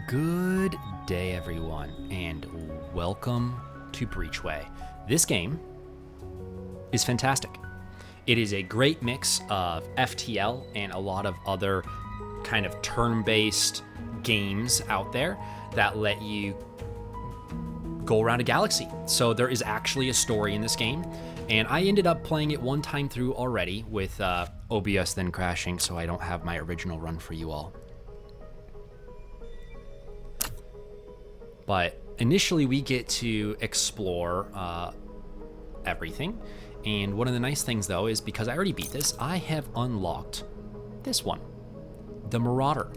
Good day, everyone, and welcome to Breachway. This game is fantastic. It is a great mix of FTL and a lot of other kind of turn-based games out there that let you go around a galaxy. So there is actually a story in this game, and I ended up playing it one time through already with OBS then crashing, so I don't have my original run for you all. But initially we get to explore everything. And one of the nice things though is because I already beat this, I have unlocked this one, the Marauder,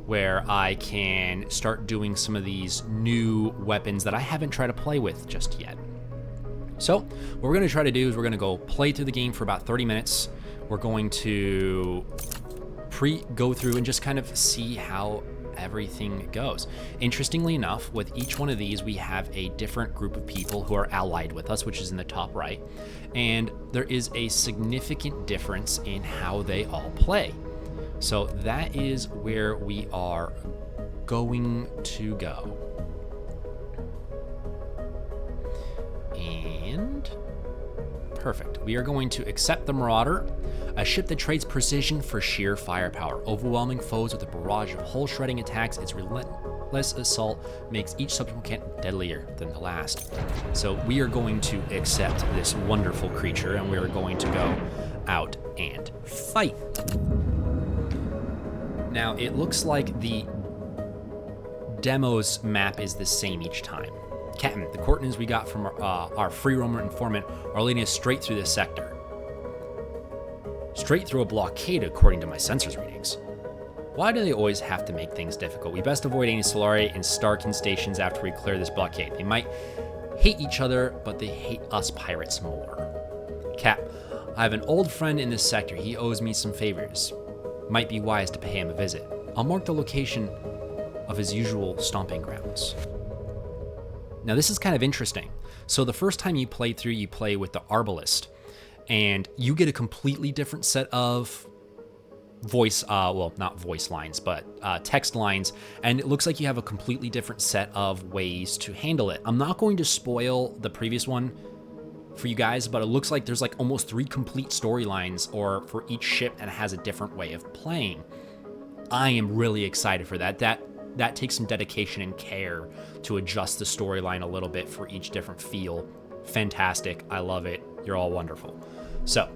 where I can start doing some of these new weapons that I haven't tried to play with just yet. So what we're gonna try to do is we're gonna go play through the game for about 30 minutes. We're going to go through and just kind of see how everything goes. Interestingly enough, with each one of these, we have a different group of people who are allied with us, which is in the top right. And there is a significant difference in how they all play. So that is where we are going to go. And perfect. We are going to accept the Marauder, a ship that trades precision for sheer firepower. Overwhelming foes with a barrage of hull-shredding attacks, its relentless assault makes each subsequent deadlier than the last. So we are going to accept this wonderful creature, and we are going to go out and fight. Now, it looks like the demo's map is the same each time. Captain, the coordinates we got from our free roamer informant are leading us straight through this sector. Straight through a blockade, according to my sensors readings. Why do they always have to make things difficult? We best avoid any Solari and Starkin stations after we clear this blockade. They might hate each other, but they hate us pirates more. Cap, I have an old friend in this sector. He owes me some favors. Might be wise to pay him a visit. I'll mark the location of his usual stomping grounds. Now this is kind of interesting. So the first time you play through, you play with the Arbalist, and you get a completely different set of voice, well, not voice lines, but text lines, and it looks like you have a completely different set of ways to handle it. I'm not going to spoil the previous one for you guys, but it looks like there's like almost 3 complete storylines or for each ship, and it has a different way of playing. I am really excited for that. That takes some dedication and care to adjust the storyline a little bit for each different feel. Fantastic. I love it. You're all wonderful. So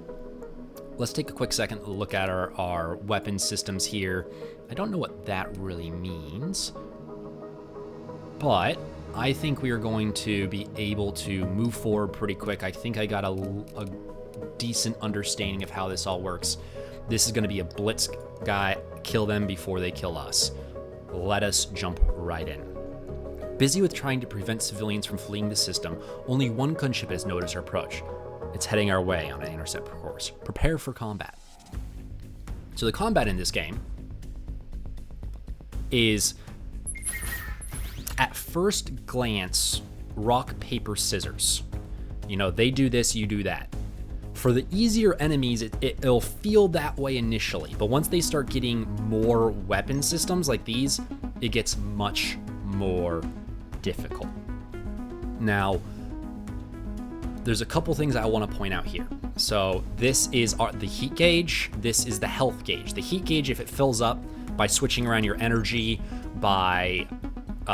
let's take a quick second to look at our weapon systems here. I don't know what that really means, but I think we are going to be able to move forward pretty quick. I think I got a decent understanding of how this all works. This is going to be a blitz guy. Kill them before they kill us. Let us jump right in. Busy with trying to prevent civilians from fleeing the system, only one gunship has noticed our approach. It's heading our way on an intercept course. Prepare for combat. So the combat in this game is, at first glance, rock, paper, scissors. You know, they do this, you do that. For the easier enemies, it'll feel that way initially, but once they start getting more weapon systems like these, it gets much more difficult. Now, there's a couple things I want to point out here. So this is the heat gauge, this is the health gauge. The heat gauge, if it fills up by switching around your energy, by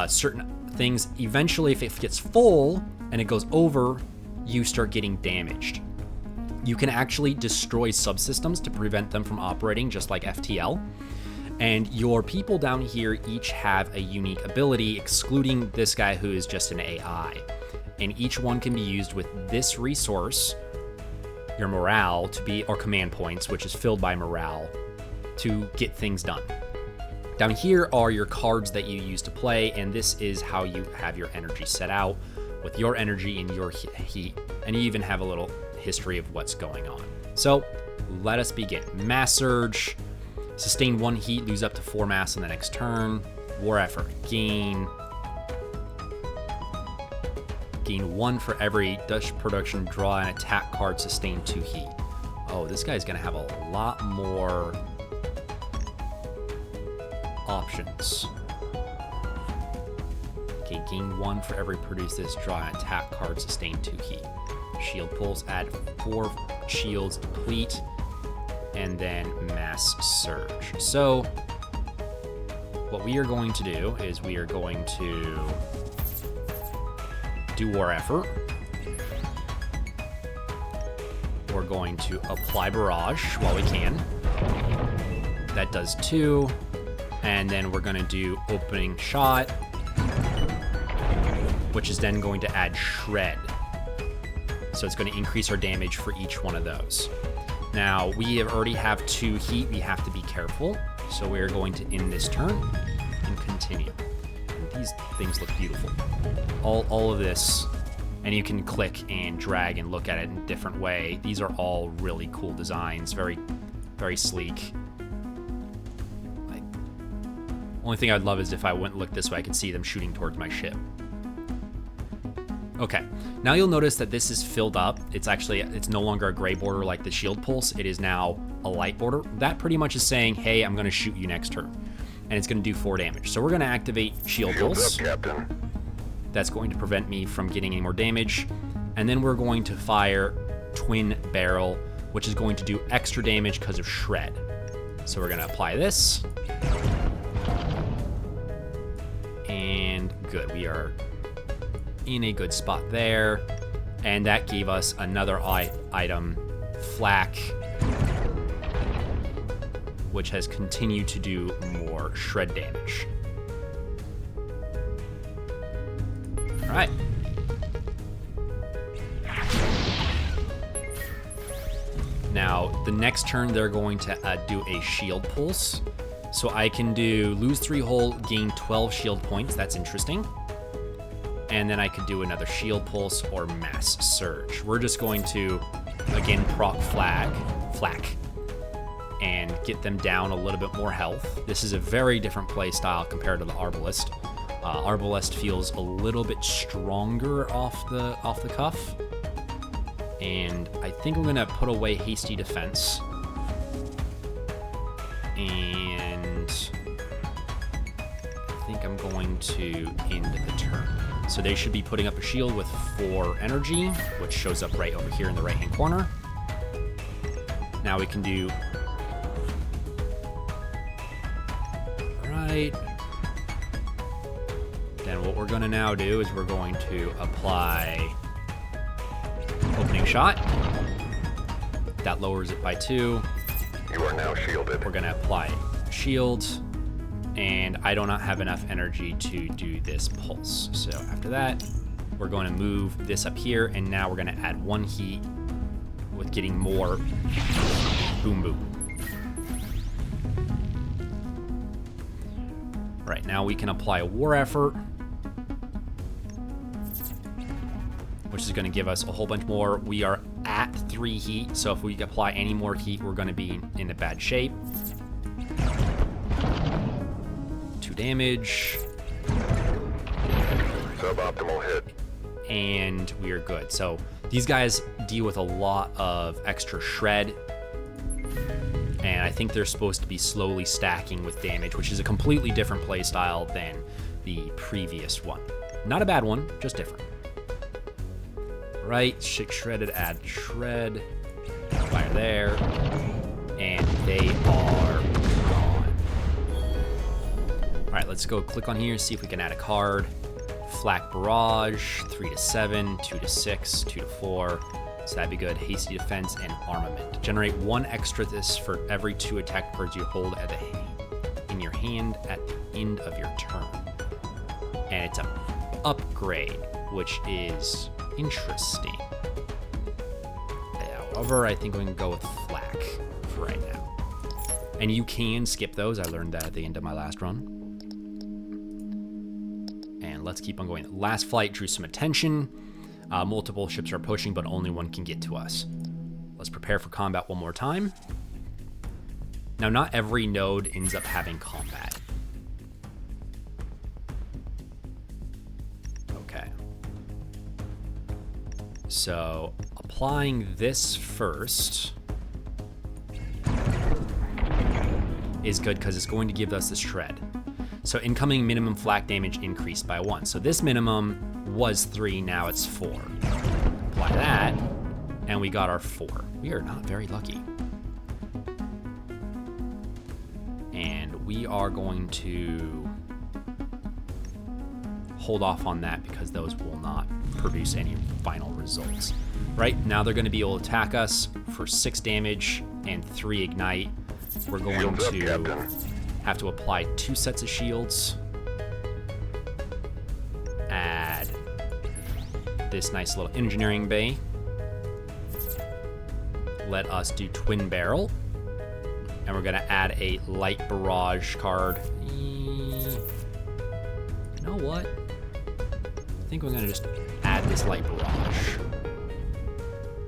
certain things, eventually if it gets full and it goes over, you start getting damaged. You can actually destroy subsystems to prevent them from operating, just like FTL. And your people down here each have a unique ability, excluding this guy who is just an AI. And each one can be used with this resource, your morale, or command points, which is filled by morale, to get things done. Down here are your cards that you use to play, and this is how you have your energy set out, with your energy and your heat, and you even have a little history of what's going on. So let us begin. Mass surge, sustain 1 heat, lose up to 4 mass on the next turn. War effort, gain 1 for every Dutch production, draw an attack card, sustain 2 heat. Oh, this guy's gonna have a lot more options. Okay, gain 1 for every produce this. Draw an attack card, sustain 2 heat. Shield pulse, add 4 shields, deplete, and then mass surge. So what we are going to do is we are going to do war effort. We're going to apply barrage while we can. That does 2. And then we're going to do opening shot, which is then going to add shred. So it's going to increase our damage for each one of those. Now, we already have 2 heat. We have to be careful. So we're going to end this turn and continue. And these things look beautiful. All of this, and you can click and drag and look at it in a different way. These are all really cool designs, very, very sleek. Only thing I'd love is if I went and looked this way, I could see them shooting towards my ship. Okay, now you'll notice that this is filled up. It's no longer a gray border like the shield pulse. It is now a light border. That pretty much is saying, hey, I'm gonna shoot you next turn. And it's gonna do 4 damage. So we're gonna activate shield pulse. Shields up, Captain. That's going to prevent me from getting any more damage. And then we're going to fire twin barrel, which is going to do extra damage because of shred. So we're gonna apply this. And good, we are in a good spot there. And that gave us another item, flak, which has continued to do more shred damage. All right. Now, the next turn, they're going to do a shield pulse. So I can do lose 3 hull, gain 12 shield points. That's interesting. And then I could do another shield pulse or mass surge. We're just going to, again, proc flak, and get them down a little bit more health. This is a very different play style compared to the Arbalest. Arbalest feels a little bit stronger off the cuff. And I think I'm gonna put away hasty defense. And I think I'm going to end the turn. So they should be putting up a shield with 4 energy, which shows up right over here in the right-hand corner. Now we can do... Right. Then what we're gonna now do is we're going to apply opening shot. That lowers it by 2. You are now shielded. We're gonna apply shield, and I do not have enough energy to do this pulse. So after that, we're going to move this up here, and now we're gonna add 1 heat with getting more boom boom. All right, now we can apply a war effort, which is gonna give us a whole bunch more. We are at 3 heat, so if we apply any more heat, we're gonna be in a bad shape. 2 damage. Suboptimal hit. And we are good. So these guys deal with a lot of extra shred, and I think they're supposed to be slowly stacking with damage, which is a completely different play style than the previous one. Not a bad one, just different. Right, shredded, add shred, fire there, and they are gone. All right, let's go click on here, see if we can add a card. Flak barrage, 3 to 7, 2 to 6, 2 to 4. So that'd be good. Hasty defense and armament. Generate 1 extra this for every 2 attack cards you hold in your hand at the end of your turn. And it's an upgrade, which is interesting. However, I think we can go with flak for right now. And you can skip those. I learned that at the end of my last run. And let's keep on going. Last flight drew some attention. Multiple ships are pushing, but only one can get to us. Let's prepare for combat one more time. Now, not every node ends up having combat. Okay. So, applying this first is good because it's going to give us this shred. So incoming minimum flak damage increased by 1. So this minimum was 3, now it's 4. Apply that, and we got our 4. We are not very lucky. And we are going to hold off on that because those will not produce any final results. Right, now they're going to be able to attack us for 6 damage and 3 ignite. We're going to have to apply 2 sets of shields. Add this nice little engineering bay. Let us do twin barrel. And we're going to add a light barrage card. You know what? I think we're going to just add this light barrage.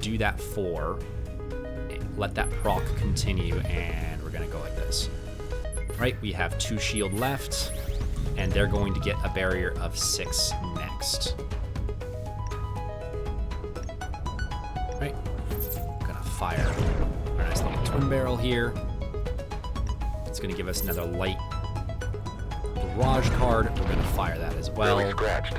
Do that 4. Let that proc continue, and we're going to go like this. Right, we have 2 shield left, and they're going to get a barrier of 6 next. Right, I'm going to fire our nice little twin barrel here. It's going to give us another light barrage card. We're going to fire that as well. Really scratched.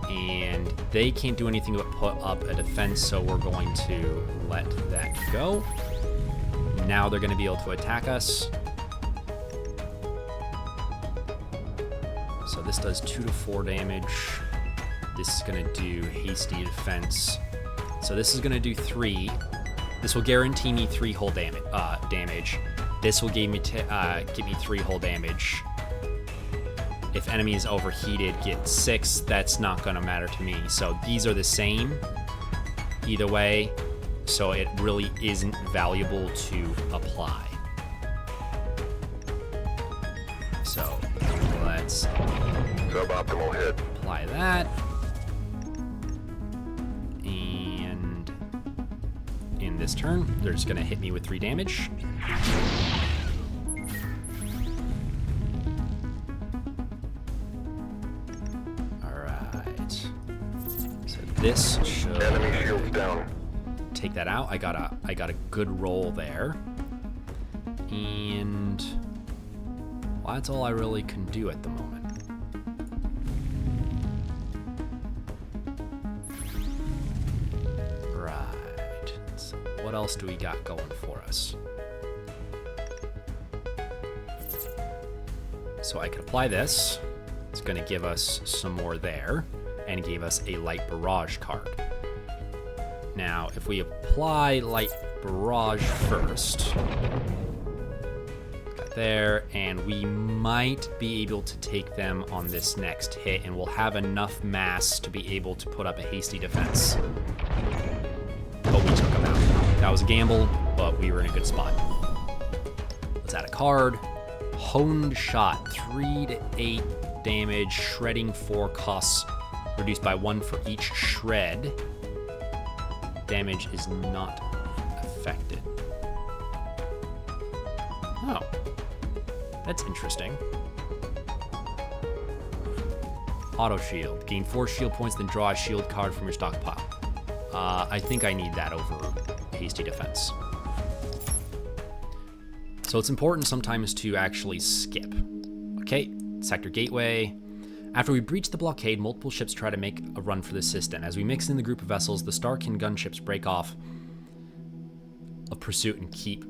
And they can't do anything but put up a defense, so we're going to let that go. Now they're going to be able to attack us. So this does 2 to 4 damage. This is going to do hasty defense. So this is going to do 3. This will guarantee me 3 whole damage. This will give me 3 whole damage. If enemy is overheated, get 6. That's not going to matter to me. So these are the same either way. So it really isn't valuable to apply. So let's Suboptimal hit. apply that. And in this turn, they're just going to hit me with 3 damage. This should Enemy shields down. take that out. I got a good roll there. And well, that's all I really can do at the moment. Right. So what else do we got going for us? So I could apply this. It's going to give us some more there. And gave us a light barrage card. Now, if we apply light barrage first, got there, and we might be able to take them on this next hit, and we'll have enough mass to be able to put up a hasty defense. But we took them out. That was a gamble, but we were in a good spot. Let's add a card. Honed shot, 3 to 8 damage, shredding 4 costs. Reduced by 1 for each shred. Damage is not affected. Oh. That's interesting. Auto shield. Gain 4 shield points, then draw a shield card from your stockpile. I think I need that over hasty defense. So it's important sometimes to actually skip. Okay, sector gateway. After we breach the blockade, multiple ships try to make a run for the system. As we mix in the group of vessels, the Starkin gunships break off of pursuit and keep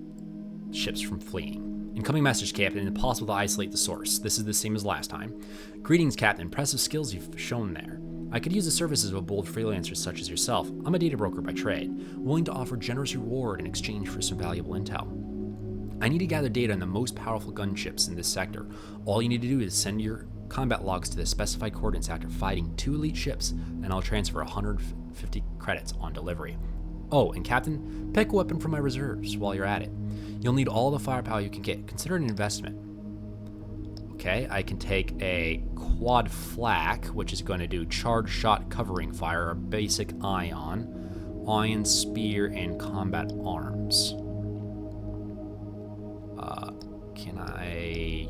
ships from fleeing. Incoming message, Captain. Impossible to isolate the source. This is the same as last time. Greetings, Captain. Impressive skills you've shown there. I could use the services of a bold freelancer such as yourself. I'm a data broker by trade, willing to offer generous reward in exchange for some valuable intel. I need to gather data on the most powerful gunships in this sector. All you need to do is send your combat logs to the specified coordinates after fighting 2 elite ships, and I'll transfer 150 credits on delivery. Oh, and Captain, pick a weapon from my reserves while you're at it. You'll need all the firepower you can get. Consider it an investment. Okay, I can take a quad flak, which is going to do charge shot covering fire, a basic ion spear, and combat arms. Can I...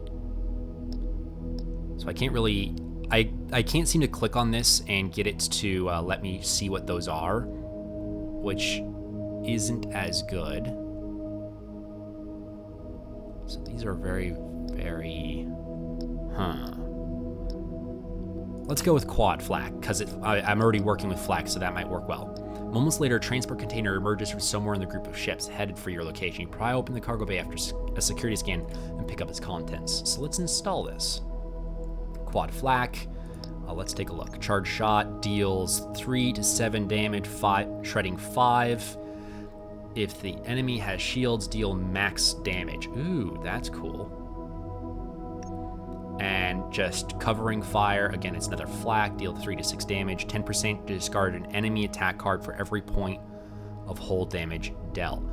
So I can't really... I can't seem to click on this and get it to let me see what those are, which isn't as good. So these are very, very Huh. Let's go with quad flak, because I'm already working with flak, so that might work well. Moments later, a transport container emerges from somewhere in the group of ships, headed for your location. You pry open the cargo bay after a security scan and pick up its contents. So let's install this. Quad flak. Let's take a look. Charge shot deals 3 to 7 damage, shredding 5. If the enemy has shields, deal max damage. Ooh, that's cool. And just covering fire, again, it's another flak, deal 3 to 6 damage, 10% discard an enemy attack card for every point of hull damage dealt.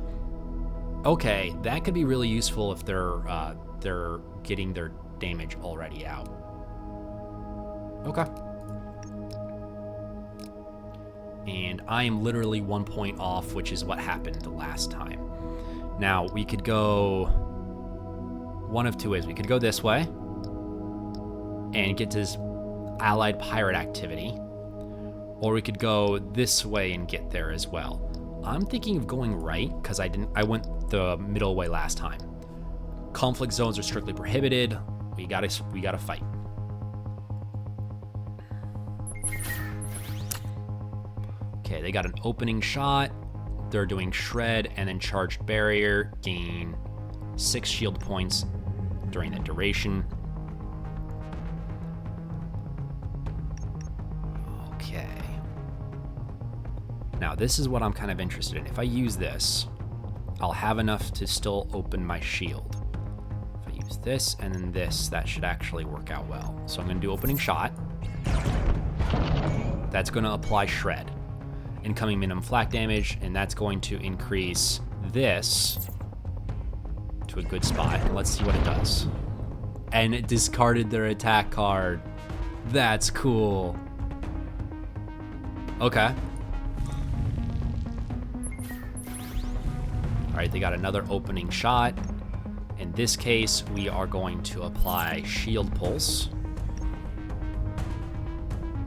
Okay, that could be really useful if they're getting their damage already out. Okay. And I am literally 1 point off, which is what happened the last time. Now, we could go one of two ways. We could go this way and get this allied pirate activity, or we could go this way and get there as well. I'm thinking of going right because I went the middle way last time. Conflict zones are strictly prohibited. We gotta fight. Okay, they got an opening shot. They're doing shred and then charged barrier. Gain 6 shield points during the duration. Okay. Now this is what I'm kind of interested in. If I use this, I'll have enough to still open my shield. If I use this and then this, that should actually work out well. So I'm going to do opening shot. That's going to apply shred. Incoming minimum flak damage, and that's going to increase this to a good spot. And let's see what it does. And it discarded their attack card. That's cool. Okay. All right, they got another opening shot. In this case, we are going to apply shield pulse.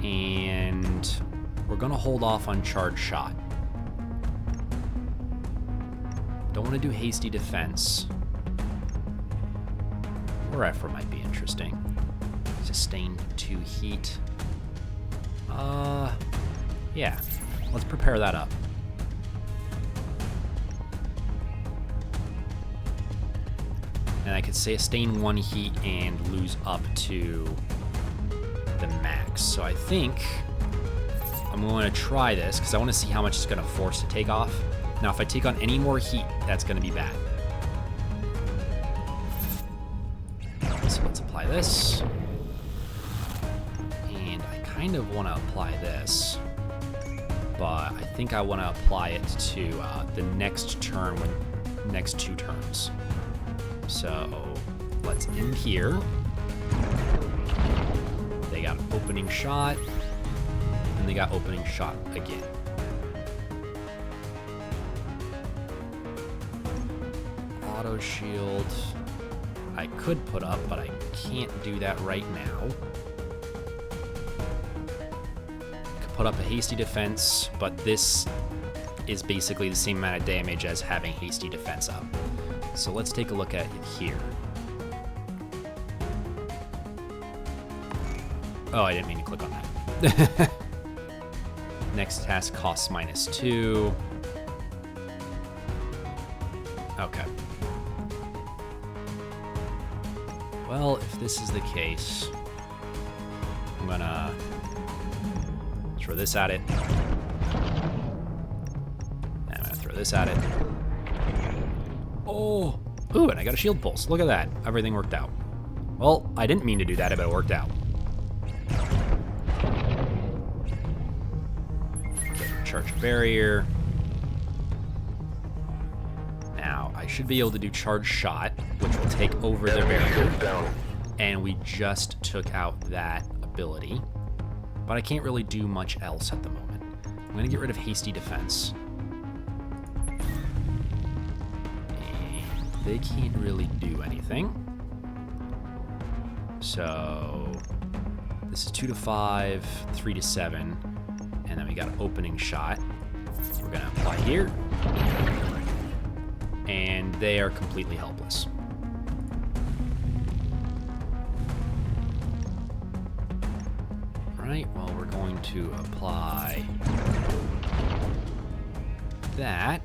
And we're gonna hold off on charge shot. Don't want to do hasty defense. Or effort might be interesting. Sustained 2 heat. Yeah. Let's prepare that up. And I could sustain 1 heat and lose up to the max. So I think I'm going to try this because I want to see how much it's going to force to take off. Now, if I take on any more heat, that's going to be bad. So let's apply this. And I kind of want to apply this, but I think I want to apply it to the next turn, next 2 turns. So let's end here. They got an opening shot. They got opening shot again. Auto shield. I could put up, but I can't do that right now. Could put up a hasty defense, but this is basically the same amount of damage as having hasty defense up. So let's take a look at it here. Oh, I didn't mean to click on that. Next task costs -2. Okay. Well, if this is the case, I'm gonna throw this at it. And I'm gonna throw this at it. Oh! Ooh, and I got a shield pulse. Look at that. Everything worked out. Well, I didn't mean to do that, but it worked out. Charge barrier. Now, I should be able to do charge shot, which will take over their barrier. And we just took out that ability. But I can't really do much else at the moment. I'm going to get rid of hasty defense. And they can't really do anything. So this is 2 to 5, 3 to 7. And then we got an opening shot. We're gonna apply here. And they are completely helpless. Alright, well, we're going to apply that.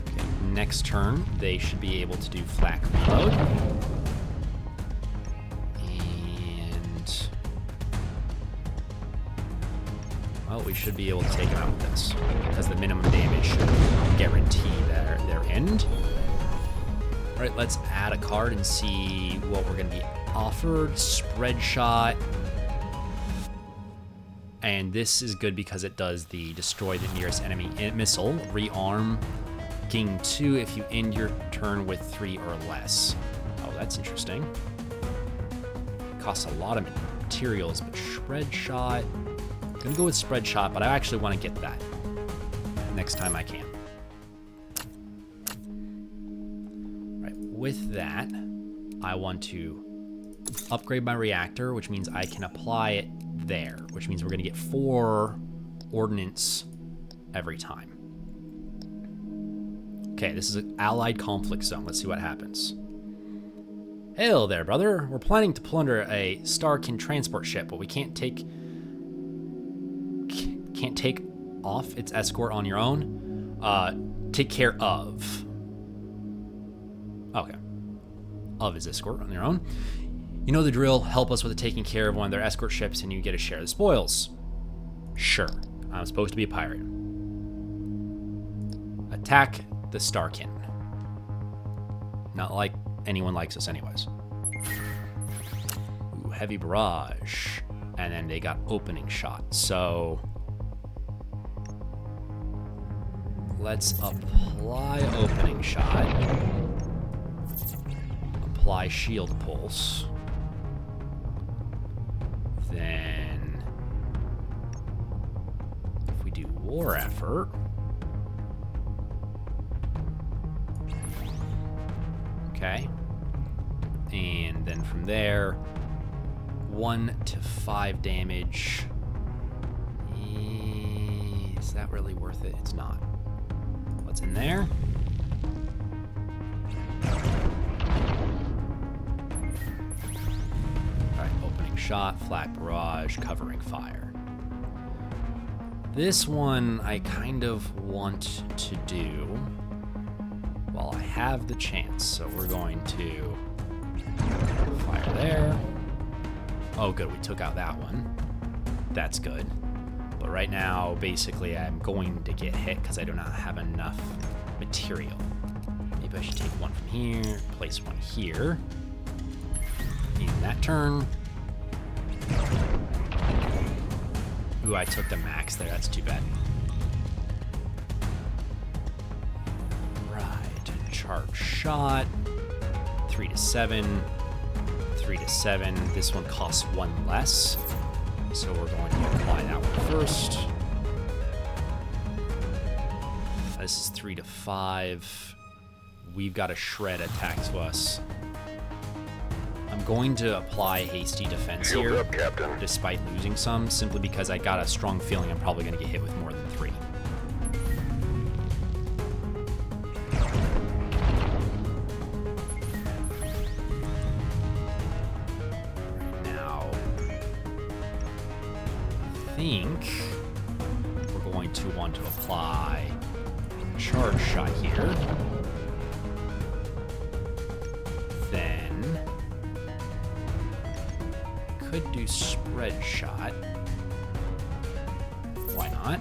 Okay, next turn, they should be able to do flak reload. And... well, we should be able to take them out with this, because the minimum damage should guarantee their end. Alright, let's add a card and see what we're going to be offered. Spread shot. And this is good because it does the destroy the nearest enemy missile. Rearm. Gain 2 if you end your turn with 3 or less. Oh, that's interesting. Costs a lot of materials, but shred shot. I'm going to go with spread shot, but I actually want to get that next time I can. With that, I want to upgrade my reactor, which means I can apply it there, which means we're going to get 4 ordnance every time. Okay, this is an allied conflict zone. Let's see what happens. Hail there, brother. We're planning to plunder a Starkin transport ship, but we can't take off its escort on your own. Take care of. Okay. Of his escort on their own. You know the drill. Help us with taking care of one of their escort ships and you get a share of the spoils. Sure. I'm supposed to be a pirate. Attack the Starkin. Not like anyone likes us anyways. Ooh, heavy barrage. And then they got opening shot. So... let's apply opening shot. Apply shield pulse. Then if we do war effort, okay, and then from there 1 to 5 damage. Is that really worth it? It's not. What's in there? Shot, flat barrage, covering fire. This one I kind of want to do while I have the chance. So we're going to fire there. Oh, good. We took out that one. That's good. But right now, basically, I'm going to get hit because I do not have enough material. Maybe I should take one from here, place one here. In that turn. Ooh, I took the max there. That's too bad. Right. Charge shot. 3 to 7. 3 to 7. This one costs 1 less. So we're going to apply that one first. This is 3 to 5. We've got a shred attack to us. I'm going to apply hasty defense Shield here, up, Captain. despite losing some, simply because I got a strong feeling I'm probably going to get hit with more than 3. Now, I think we're going to want to apply a charge shot here. Then could do spread shot. Why not?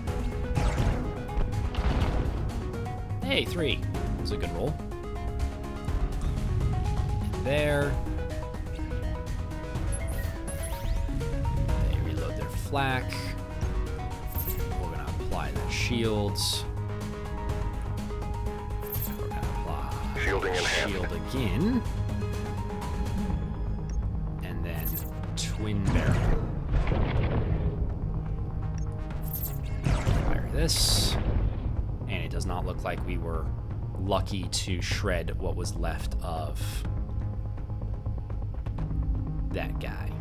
Hey, 3. That's a good roll. There. They reload their flak. We're gonna apply the shields. We're gonna apply Shielding in hand. shield again. Twin barrel. Fire this. And it does not look like we were lucky to shred what was left of that guy.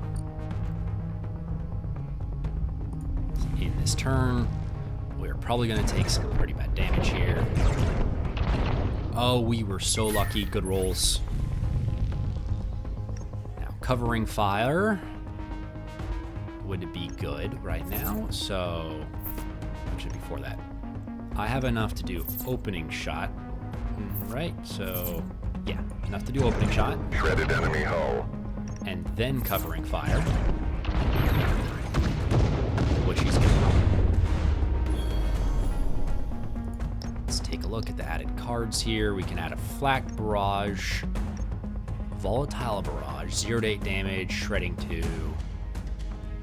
In this turn, we're probably going to take some pretty bad damage here. Oh, we were so lucky. Good rolls. Now, covering fire. would be good right now. So, actually before that, I have enough to do opening shot, right? So, yeah, enough to do opening shot. Shredded enemy hull. And then covering fire, which he's good. Let's take a look at the added cards here. We can add a flak barrage, volatile barrage, 0 to 8 damage, shredding 2.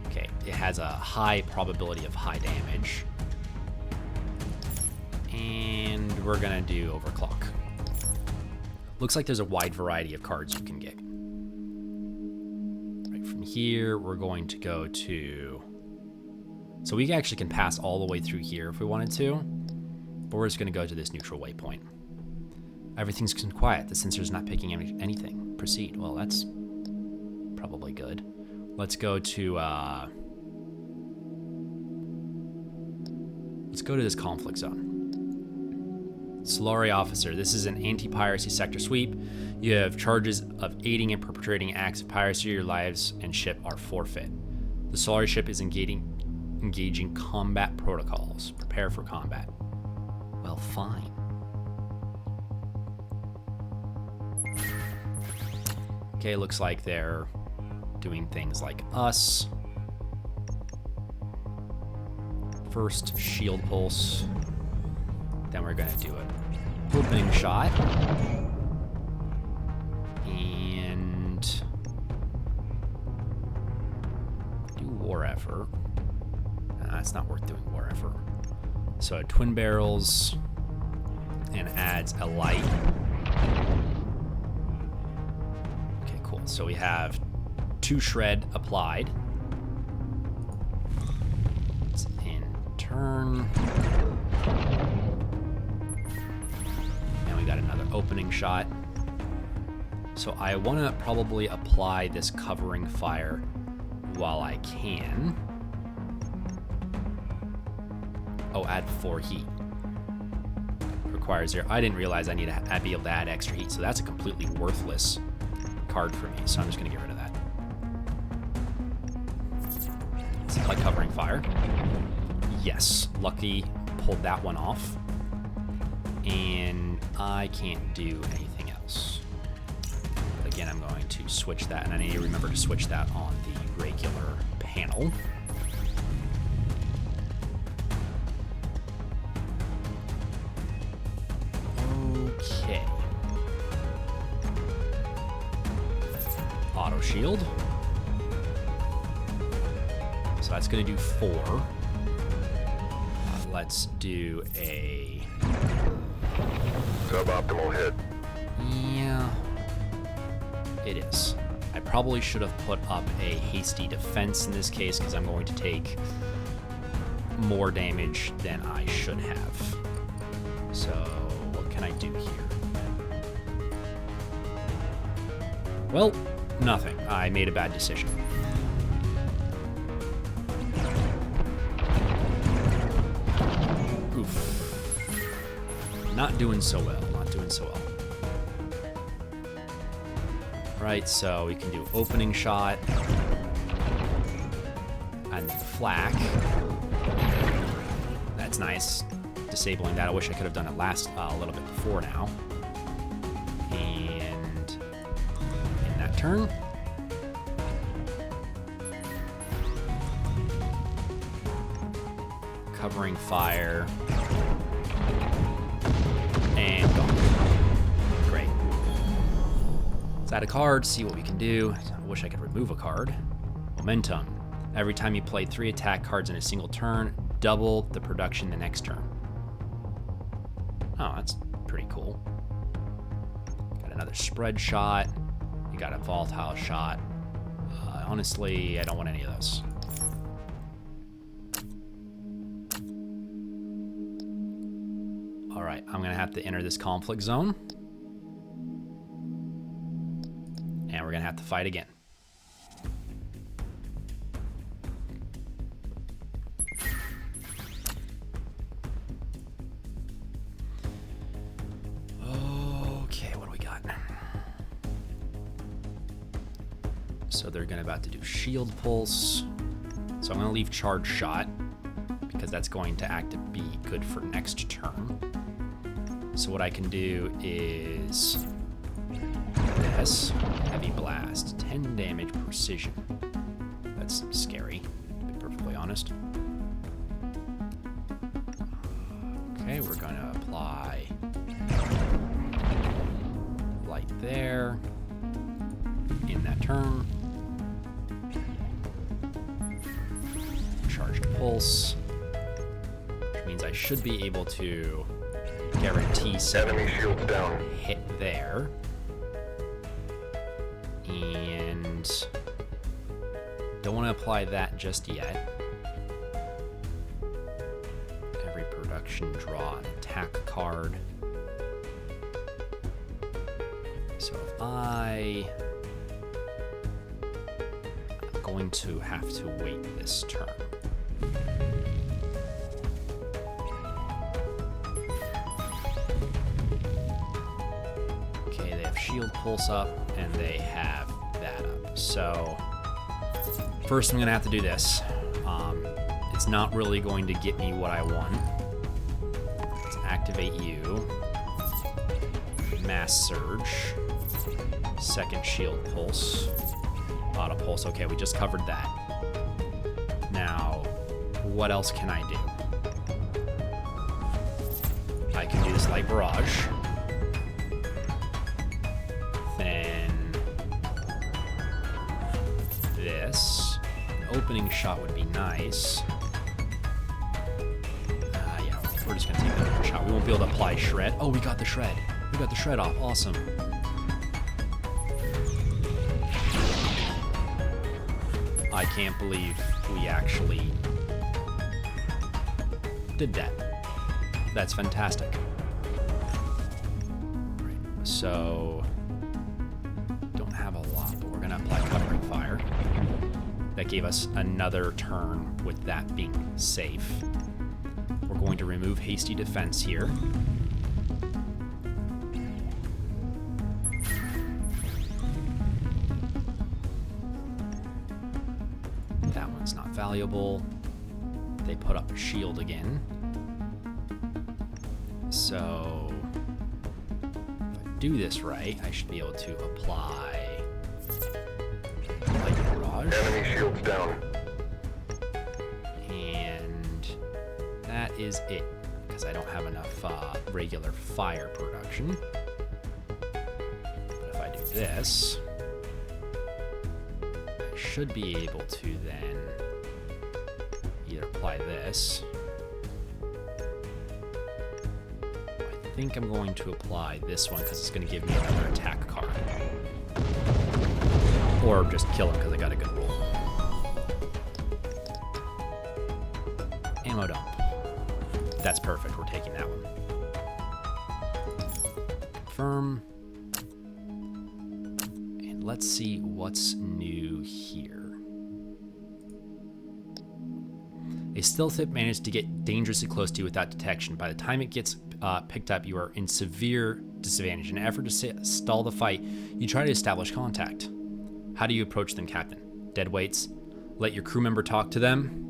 Okay, it has a high probability of high damage. And we're gonna do overclock. Looks like there's a wide variety of cards you can get. Right from here, we're going to go to... So we actually can pass all the way through here if we wanted to, but we're just gonna go to this neutral waypoint. Everything's quiet. The sensor's not picking anything. Proceed. Well, that's probably good. Let's go to this conflict zone. Solari officer, this is an anti-piracy sector sweep. You have charges of aiding and perpetrating acts of piracy. Your lives and ship are forfeit. The Solari ship is engaging combat protocols. Prepare for combat. Well, fine. Okay, looks like they're doing things like us. First, shield pulse. Then we're gonna do an opening shot. And do war effort. Nah, it's not worth doing war effort. So twin barrels and adds a light. Okay, cool. So we have 2 shred applied. It's in turn. And we got another opening shot. So I want to probably apply this covering fire while I can. Oh, add 4 heat. Requires 0. I didn't realize I need to be able to add extra heat, so that's a completely worthless card for me, so I'm just going to get rid of that. Let's apply covering fire. Yes, lucky pulled that one off. And I can't do anything else. But again, I'm going to switch that, and I need to remember to switch that on the regular panel. Okay. Auto shield. So that's going to do 4. Let's do a... Suboptimal hit. Yeah, it is. I probably should have put up a hasty defense in this case because I'm going to take more damage than I should have. So what can I do here? Well, nothing. I made a bad decision. Oof. Not doing so well. Not doing so well. Right, so we can do opening shot and flak. That's nice. Disabling that. I wish I could have done it last a little bit before now. And in that turn. Covering fire. And gone. Great. Let's add a card, see what we can do. I wish I could remove a card. Momentum. Every time you play 3 attack cards in a single turn, double the production the next turn. Oh, that's pretty cool. Got another spread shot. You got a volatile shot. Honestly, I don't want any of those. All right, I'm gonna have to enter this conflict zone. And we're gonna have to fight again. Okay, what do we got? So they're about to do shield pulse. So I'm going to leave charge shot because that's going to act to be good for next turn. So what I can do is this. Heavy blast. 10 damage precision. That's scary, to be perfectly honest. Okay, we're going to apply light there in that turn. Charged pulse, which means I should be able to guarantee 7 Enemy shields down. hit there. And don't want to apply that just yet. Every production, draw an attack card. So if I'm going to have to wait this turn. Okay, they have shield pulse up and they have that up. So first I'm gonna have to do this. It's not really going to get me what I want. Let's activate you. Mass surge. Second shield pulse. Auto pulse. Okay, we just covered that. Now, what else can I do? I can do this light barrage. Then this. An opening shot would be nice. Yeah, we're just gonna take the opening shot. We won't be able to apply shred. Oh, we got the shred. We got the shred off. Awesome. I can't believe we actually did that. That's fantastic. Right, so don't have a lot, but we're gonna apply covering fire. That gave us another turn with that being safe. We're going to remove hasty defense here. That one's not valuable. They put up a shield again. So if I do this right, I should be able to apply light barrage. Enemy shields down. And that is it, because I don't have enough regular fire production. But if I do this, I should be able to then either apply this. I think I'm going to apply this one because it's going to give me another attack card. Or just kill him because I got a good roll. Ammo dump. That's perfect. We're taking that one. Confirm. And let's see what's new here. A stealth hit managed to get dangerously close to you without detection. By the time it gets picked up, you are in severe disadvantage. In an effort to stall the fight, you try to establish contact. How do you approach them, Captain? Deadweights. Let your crew member talk to them.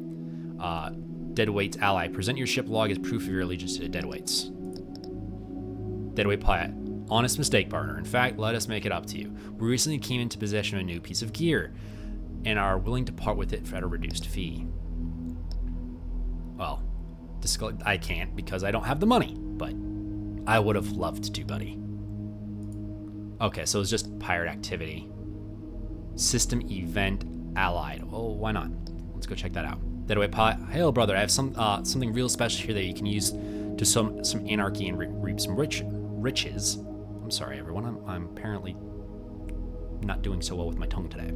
Deadweight's ally. Present your ship log as proof of your allegiance to the Deadweights. Deadweight pilot. Honest mistake, partner. In fact, let us make it up to you. We recently came into possession of a new piece of gear and are willing to part with it at a reduced fee. Well, I can't because I don't have the money, but I would have loved to, buddy. Okay, so it's just pirate activity. System event allied. Oh, why not? Let's go check that out. Deadweight pilot. Hail, brother. I have something real special here that you can use to some anarchy and reap some riches. I'm sorry, everyone. I'm apparently not doing so well with my tongue today.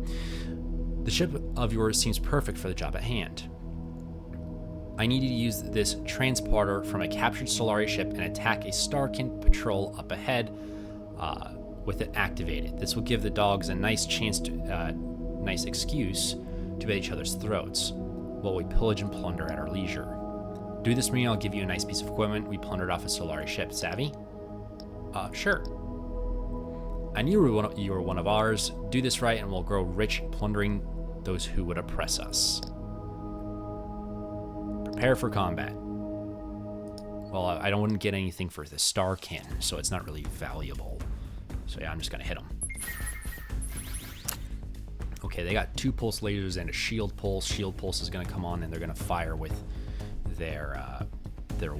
The ship of yours seems perfect for the job at hand. I need you to use this transporter from a captured Solari ship and attack a Starkin patrol up ahead with it activated. This will give the dogs a nice excuse to bite each other's throats while we pillage and plunder at our leisure. Do this, Marine. I'll give you a nice piece of equipment we plundered off a Solari ship. Savvy? Sure. I knew you were one of ours. Do this right and we'll grow rich plundering those who would oppress us. Prepare for combat. Well, I don't get anything for the Starkin, so it's not really valuable. So yeah, I'm just gonna hit them. Okay, they got 2 pulse lasers and a shield pulse. Shield pulse is gonna come on, and they're gonna fire with their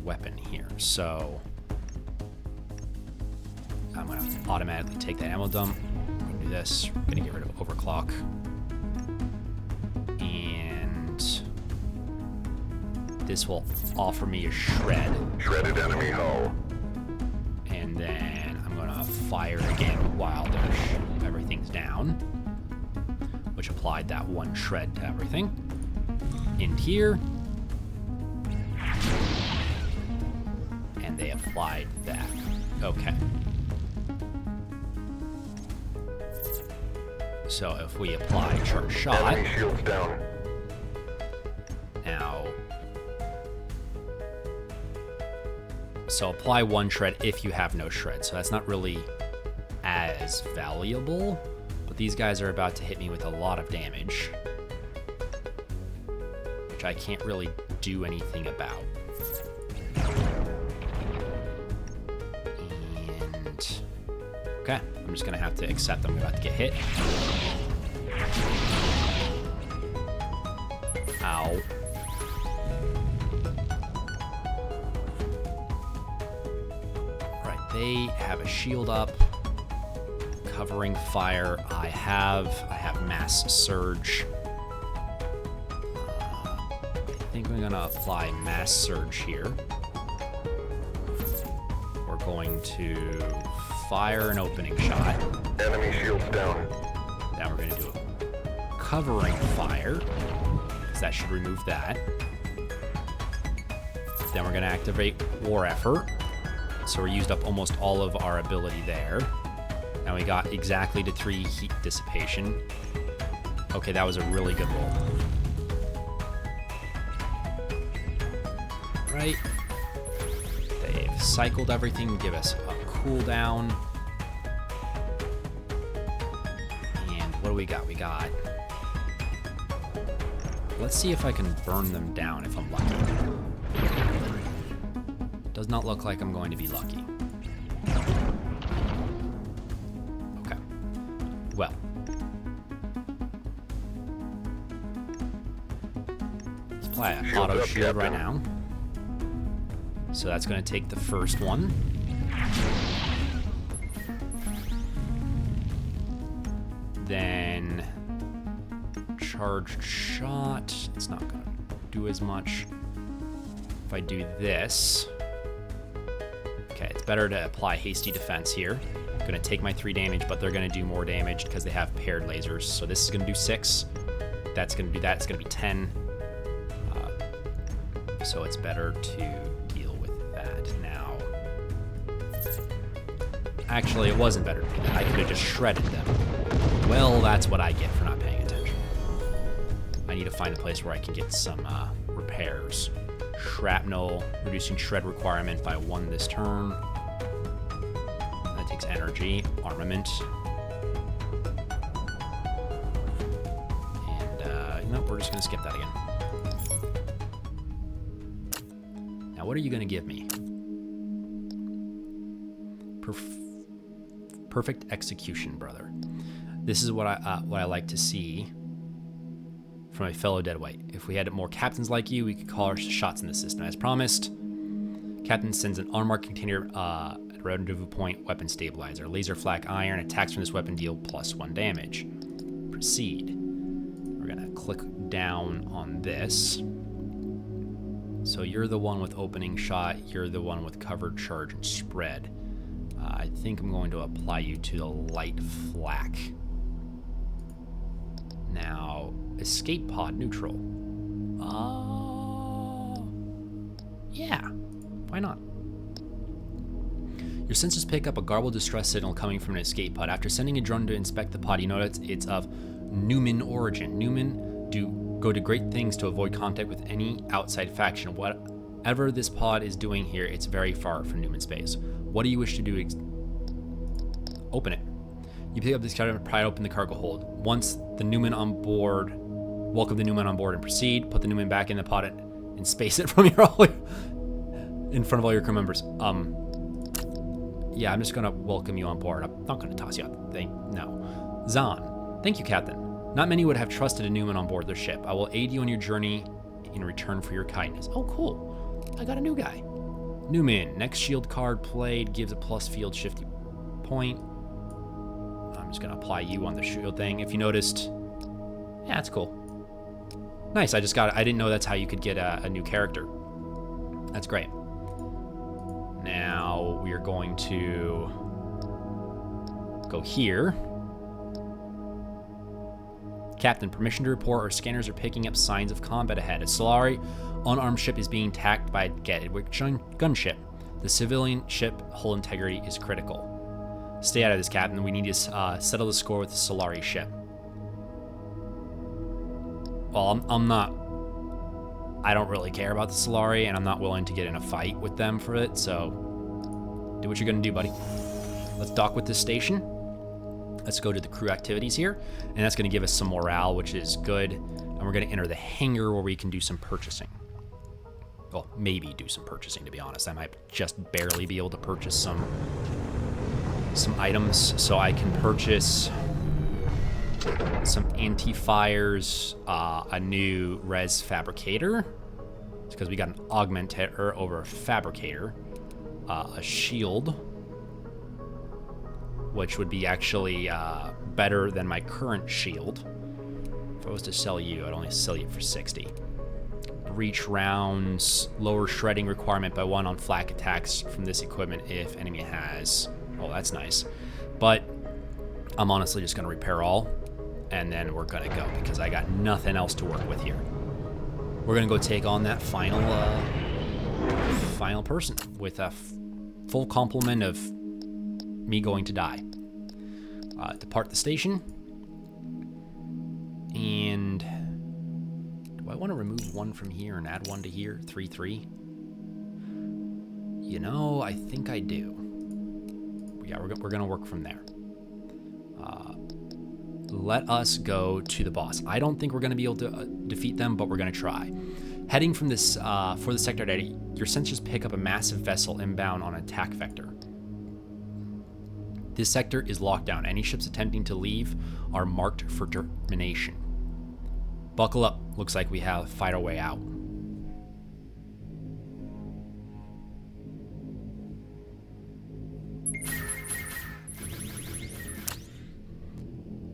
weapon here. So I'm gonna automatically take that ammo dump. I'm gonna do this. I'm gonna get rid of overclock. And this will offer me a shred. Shredded enemy hull. And then I'm gonna fire again while everything's down, which applied that 1 shred to everything. In here. And they applied that. Okay. So if we apply charge shot. Enemy shields down. Now. So apply 1 shred if you have no shred. So that's not really as valuable. But these guys are about to hit me with a lot of damage, which I can't really do anything about. And okay, I'm just gonna have to accept I'm about to get hit. Ow. Right, they have a shield up. Covering fire. I have mass surge. I think we're gonna apply mass surge here. We're going to fire an opening shot. Enemy shields down. Now we're gonna do a covering fire, because that should remove that. Then we're gonna activate war effort. So we used up almost all of our ability there. Now we got exactly to 3 heat dissipation. Okay, that was a really good roll. Right. They've cycled everything to give us a cooldown. And what do we got? We got... Let's see if I can burn them down if I'm lucky. Does not look like I'm going to be lucky. Well, let's apply an auto shield right now. So that's going to take the first one. Then charged shot. It's not going to do as much. If I do this, okay, it's better to apply hasty defense here. Going to take my 3 damage, but they're going to do more damage because they have paired lasers. So this is going to do 6. That's going to do that. It's going to be 10. So it's better to deal with that now. Actually, it wasn't better to do that. I could have just shredded them. Well, that's what I get for not paying attention. I need to find a place where I can get some repairs. Shrapnel, reducing shred requirement by 1 this turn. Takes energy, armament, and no, we're just gonna skip that again. Now, what are you gonna give me? Perfect execution, brother. This is what I like to see from a fellow deadweight. If we had more captains like you, we could call our shots in the system as promised. Captain sends an unmarked container at rendezvous point weapon stabilizer. Laser flak iron. Attacks from this weapon deal +1 damage. Proceed. We're gonna click down on this. So you're the one with opening shot. You're the one with covered charge and spread. I think I'm going to apply you to the light flak. Now, escape pod neutral. Yeah. Why not? Your sensors pick up a garbled distress signal coming from an escape pod. After sending a drone to inspect the pod, you notice it's of Newman origin. Newman go to great things to avoid contact with any outside faction. Whatever this pod is doing here, it's very far from Newman space. What do you wish to do? Open it. You pick up this card and pry open the cargo hold. Once the Newman on board, welcome the Newman on board and proceed. Put the Newman back in the pod and space it from in front of all your crew members. Yeah, I'm just gonna welcome you on board. I'm not gonna toss you out. No. Zahn, thank you, Captain. Not many would have trusted a Newman on board their ship. I will aid you on your journey in return for your kindness. Oh, cool. I got a new guy. Newman, next shield card played gives a plus field shifty point. I'm just gonna apply you on the shield thing. If you noticed, yeah, that's cool. Nice, I didn't know that's how you could get a new character. That's great. Now we are going to go here. Captain, permission to report our scanners are picking up signs of combat ahead. A Solari unarmed ship is being attacked by a Gatwick gunship. The civilian ship hull integrity is critical. Stay out of this, Captain. We need to settle the score with the Solari ship. Well, I don't really care about the Solari, and I'm not willing to get in a fight with them for it, so do what you're gonna do, buddy. Let's dock with this station. Let's go to the crew activities here, and that's gonna give us some morale, which is good. And we're gonna enter the hangar where we can do some purchasing. Well, maybe do some purchasing, to be honest. I might just barely be able to purchase some items, so I can purchase some anti-fires, a new res fabricator. It's because we got an augmenter over a fabricator, a shield, which would be actually better than my current shield. If I was to sell you, I'd only sell you for 60. Breach rounds, lower shredding requirement by 1 on flak attacks from this equipment if enemy has. Oh, that's nice. But I'm honestly just gonna repair all, and then we're gonna go because I got nothing else to work with here. We're gonna go take on that final person with a full complement of me going to die. Depart the station. And do I want to remove 1 from here and add 1 to here? 3-3. You know, I think I do. Yeah, we're gonna work from there. Let us go to the boss. I don't think we're gonna be able to defeat them, but we're gonna try. Heading from this for the sector data, your sensors pick up a massive vessel inbound on attack vector. This sector is locked down. Any ships attempting to leave are marked for termination. Buckle up. Looks like we have fight our way out.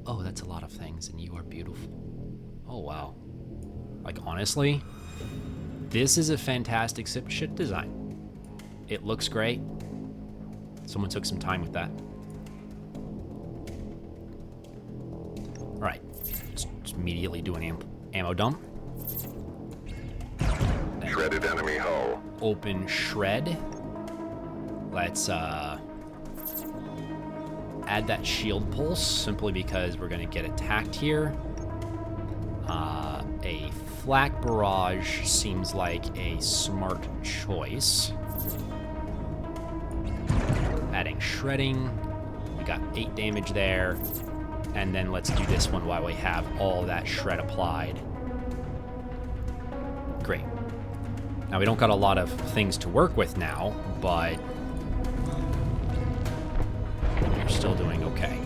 Oh, that's a lot of things, and you are beautiful. Oh, wow. Like, honestly, this is a fantastic ship design. It looks great. Someone took some time with that. All right, let's immediately do an ammo dump. Shredded enemy hull. Open shred. Let's add that shield pulse simply because we're gonna get attacked here. A flak barrage seems like a smart choice. Adding shredding. We got 8 damage there. And then let's do this one while we have all that shred applied. Great. Now we don't got a lot of things to work with now, but we're still doing okay.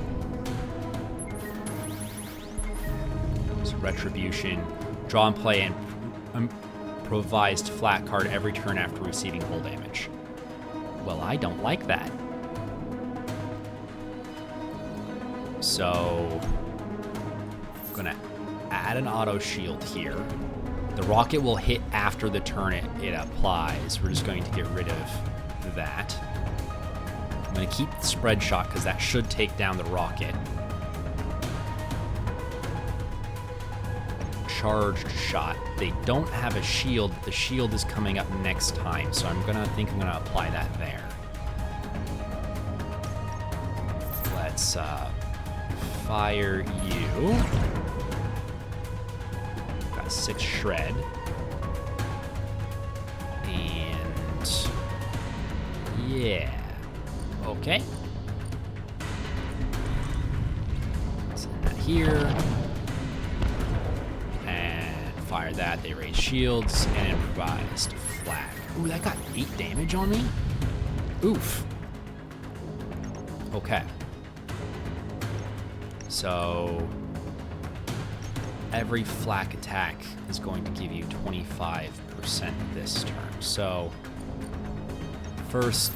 So retribution, draw and play an improvised flat card every turn after receiving hull damage. Well, I don't like that. So I'm gonna add an auto shield here. The rocket will hit after the turn it applies. We're just going to get rid of that. I'm gonna keep the spread shot because that should take down the rocket. Charged shot. They don't have a shield, but the shield is coming up next time, so I'm gonna apply that there. Let's fire you. Got 6 shred. And yeah. Okay. Send that here. And fire fire that. They raise shields and improvised flag. Ooh, that got 8 damage on me? Oof. Okay. So every flak attack is going to give you 25% this turn. So first,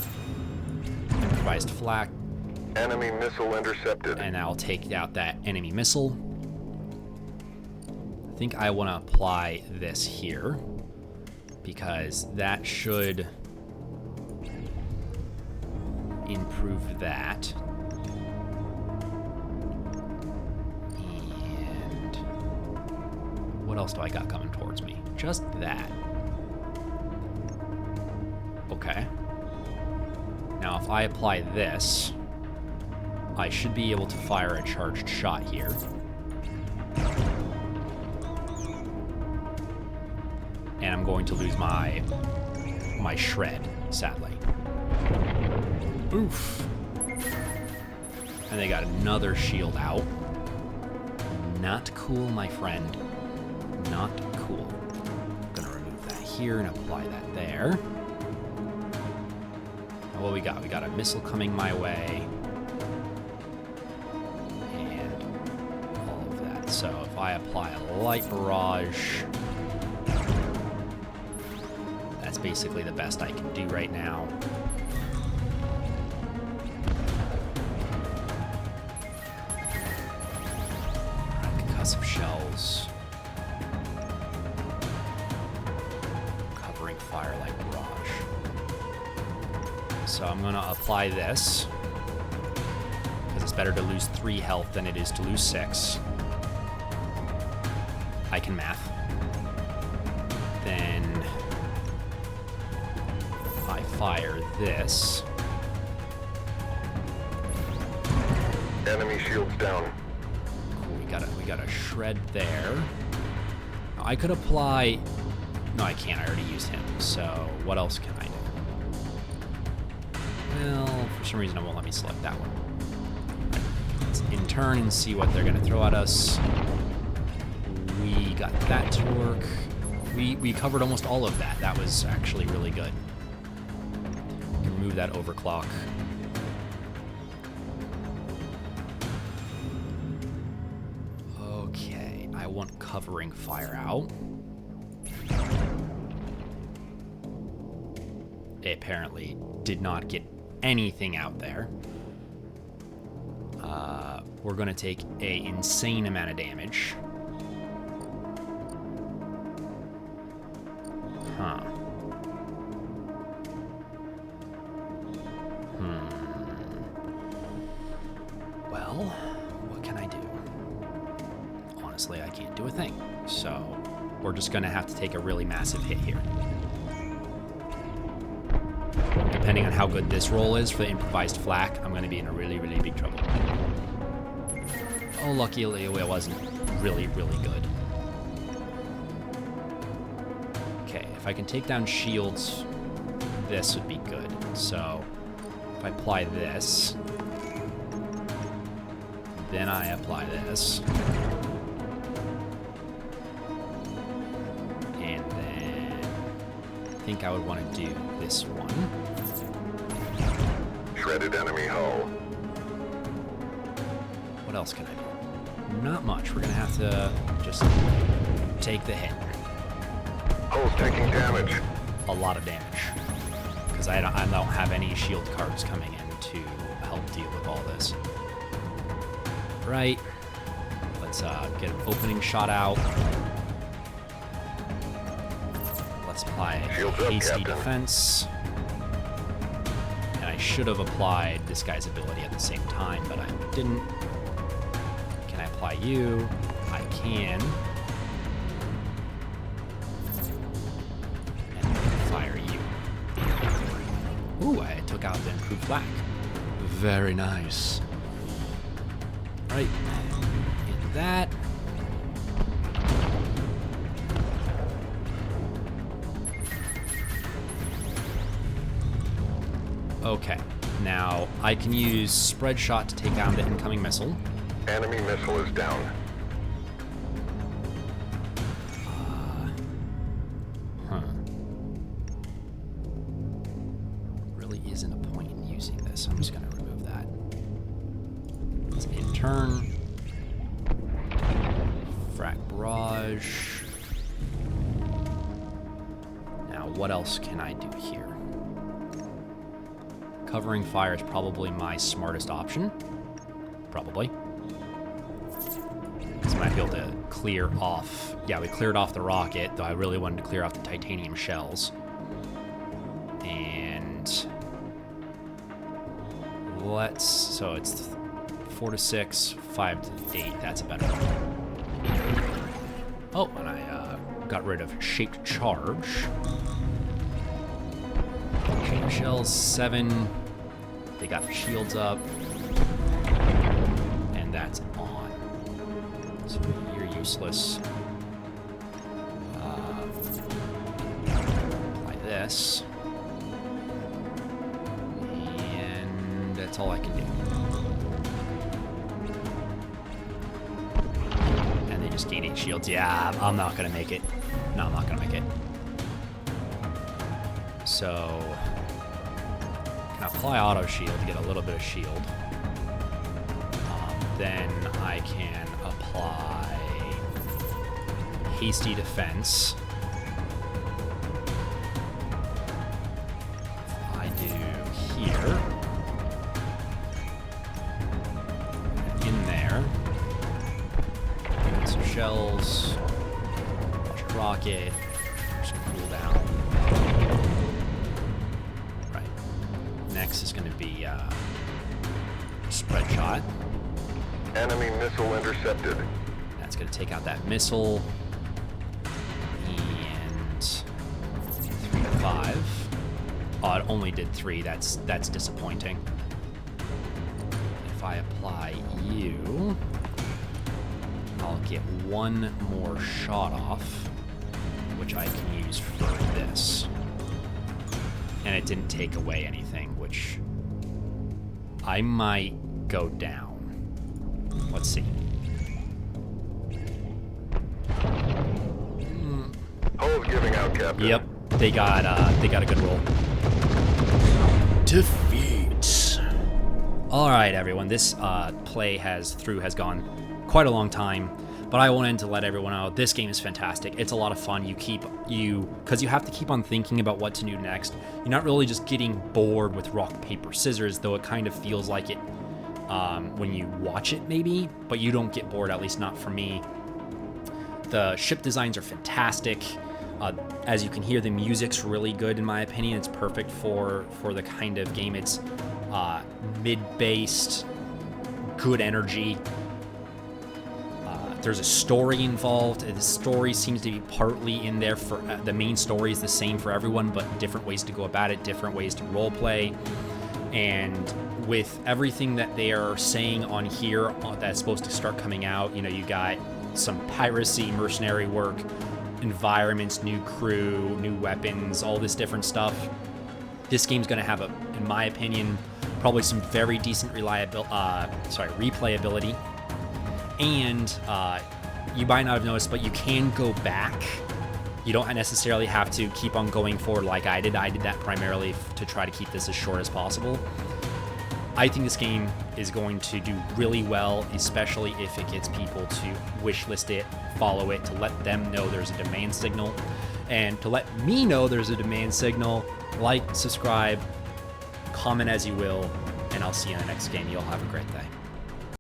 improvised flak. Enemy missile intercepted. And I'll take out that enemy missile. I think I want to apply this here because that should improve that. And what else do I got coming towards me? Just that. Okay. Now if I apply this, I should be able to fire a charged shot here. And I'm going to lose my shred, sadly. Oof. And they got another shield out. Not cool, my friend. Not cool. I'm gonna remove that here and apply that there. Now what we got? We got a missile coming my way. And all of that. So if I apply a light barrage, that's basically the best I can do right now. Concussive shells. Covering fire like barrage. So I'm gonna apply this because it's better to lose 3 health than it is to lose 6. I can math. Then I fire this. Enemy shields down. Cool, we got a shred there. Now, I could apply. No, I can't. I already used him. So what else can I do? Well, for some reason it won't let me select that one. Let's in turn and see what they're gonna throw at us. We got that to work. We covered almost all of that. That was actually really good. We can remove that overclock. Okay, I want covering fire out. It apparently did not get anything out there. We're gonna take an insane amount of damage. Huh. Well, what can I do? Honestly, I can't do a thing. So, we're just gonna have to take a really massive hit here. Depending on how good this roll is for the improvised flak, I'm gonna be in a really, really big trouble. Oh, luckily it wasn't really, really good. Okay, if I can take down shields, this would be good. So, if I apply this, then I apply this, and then I think I would want to do this one. Shredded enemy hull. What else can I do? Not much. We're gonna have to just take the hit. Hull's taking damage. A lot of damage. Because I don't have any shield cards coming in to help deal with all this. Right. Let's get an opening shot out. Let's apply Shields up, hasty Captain. defense. And I should have applied this guy's ability at the same time, but I didn't. Can I apply you? I can. And fire you. Ooh, I took out the improved flak. Very nice. Right. And that. Okay. Now, I can use spread shot to take down the incoming missile. Enemy missile is down. isn't a point in using this. I'm just going to remove that. Let's in turn. Frac barrage. Now, what else can I do here? Covering fire is probably my smartest option. Probably. Because I might be able to clear off. Yeah, we cleared off the rocket, though I really wanted to clear off the titanium shells. And let's. So it's 4 to 6, 5 to 8. That's a better one. Oh, and I got rid of shaped charge. Shaped shells 7. They got the shields up. And that's on. So you're useless. Apply this. And that's all I can do. And they just gain 8 shields. Yeah, I'm not going to make it. No, I'm not going to make it. So, can apply auto shield to get a little bit of shield. Then I can apply hasty defense. I do here. In there. Get some shells. Launch a rocket. Just cool down. Right. Next is going to be spread shot. Enemy missile intercepted. That's going to take out that missile. And 3 to 5. Oh, it only did 3. That's disappointing. If I apply you, I'll get 1 more shot off, which I can use for this. And it didn't take away anything, which I might go down. Let's see. Hull's giving out, Captain. Yep, they got a good roll. Defeat. All right, everyone. This play has gone quite a long time, but I wanted to let everyone know this game is fantastic. It's a lot of fun. Because you have to keep on thinking about what to do next. You're not really just getting bored with rock, paper, scissors, though it kind of feels like it when you watch it, maybe, but you don't get bored, at least not for me. The ship designs are fantastic. As you can hear, the music's really good, in my opinion. It's perfect for the kind of game. It's mid-based, good energy. There's a story involved. The story seems to be partly in there for the main story is the same for everyone, but different ways to go about it, different ways to role play. And with everything that they are saying on here that's supposed to start coming out, you know, you got some piracy, mercenary work, environments, new crew, new weapons, all this different stuff. This game's going to have, in my opinion, probably some very decent replayability. And you might not have noticed, but you can go back. You don't necessarily have to keep on going forward like I did. I did that primarily to try to keep this as short as possible. I think this game is going to do really well, especially if it gets people to wishlist it, follow it, to let them know there's a demand signal. And to let me know there's a demand signal, like, subscribe, comment as you will, and I'll see you in the next game. You all have a great day.